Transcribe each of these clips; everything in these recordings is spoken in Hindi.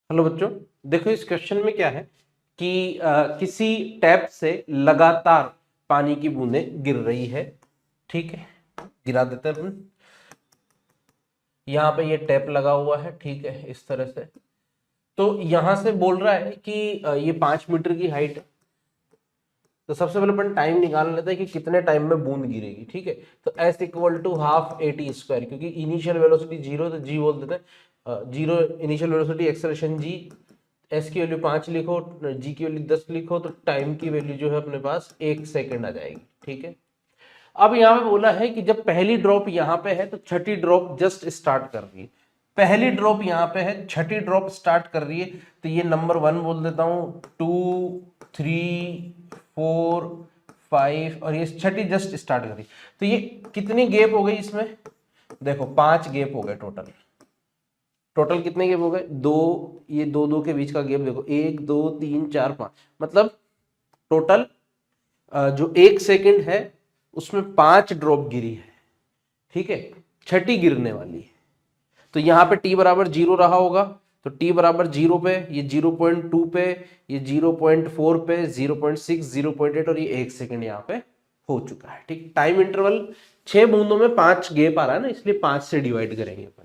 हेलो बच्चों, देखो इस क्वेश्चन में क्या है कि किसी टैप से लगातार पानी की बूंदें गिर रही है। ठीक है, गिरा देते हैं अपन। यहाँ पे ये टैप लगा हुआ है, ठीक है, इस तरह से। तो यहां से बोल रहा है कि ये 5 मीटर की हाइट है। तो सबसे पहले अपन टाइम निकाल लेते हैं कि कितने टाइम में बूंद गिरेगी। ठीक है, तो s equal to half AT square, क्योंकि इनिशियल वेलोसिटी जीरो, तो जी बोल देते हैं zero initial velocity acceleration g. S की वैल्यू 5 लिखो, जी की वैल्यू 10 लिखो, तो टाइम की वैल्यू जो है अपने पास 1 सेकेंड आ जाएगी। ठीक है, अब यहाँ पे बोला है कि जब पहली ड्रॉप यहाँ पे है तो छठी ड्रॉप जस्ट स्टार्ट कर रही है। पहली ड्रॉप यहाँ पे है, छठी ड्रॉप स्टार्ट कर रही है, तो ये नंबर 1 बोल देता हूँ, 2 3 4 5, और ये छठी जस्ट स्टार्ट कर रही है। तो ये कितनी गैप हो गई इसमें? देखो 5 गैप हो गए टोटल। टोटल कितने गैप हो गए? 2। ये दो के बीच का गैप देखो, 1 2 3 4 5, मतलब टोटल जो 1 सेकेंड है उसमें 5 ड्रॉप गिरी है। ठीक है, छठी गिरने वाली है। तो यहाँ पे t बराबर 0 रहा होगा, तो t बराबर 0 पे, ये 0.2 पे, ये 0.4 पे, 0.6, 0.8, और ये 1 सेकेंड यहाँ पे हो चुका है। ठीक, टाइम इंटरवल 6 बूंदों में 5 गैप आ रहा है ना, इसलिए 5 से डिवाइड करेंगे अपन।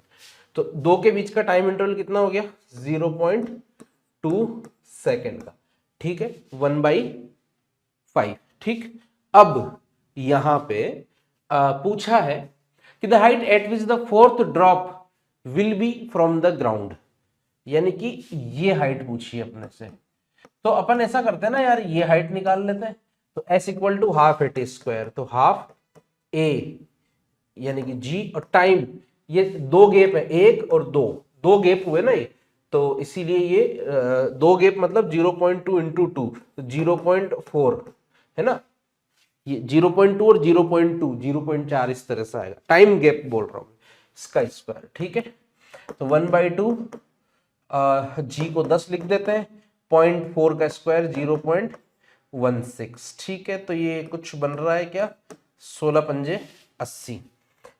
तो 2 के बीच का टाइम इंटरवल कितना हो गया? 0.2 सेकेंड का। ठीक है, 1/5। ठीक, अब यहां पे पूछा है कि the height eight which the fourth drop will be from the ground, यानी कि ये हाइट पूछी है अपने से। तो अपन ऐसा करते हैं ना यार, ये हाइट निकाल लेते हैं। तो s equal to half AT square, तो हाफ a यानी कि g, और टाइम, ये 2 गैप है, 1 और 2, 2 गैप हुए ना ये, तो इसीलिए ये 2 गैप मतलब 0.2 इंटू 2, तो 0.4 है ना। ये 0.2 और 0.2, 0.4 इस तरह से आएगा। टाइम गैप बोल रहा हूं इसका स्क्वायर। ठीक है, तो 1/2, जी को 10 लिख देते हैं, 0.4 का स्क्वायर 0.16। ठीक है, तो ये कुछ बन रहा है क्या? 16 पंजे 80,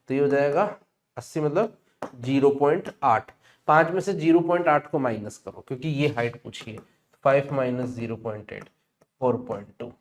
तो ये हो जाएगा 80 मतलब 0.8। 5 में से 0.8 को माइनस करो, क्योंकि ये हाइट पूछी है। 5 - 0.8, 4.2।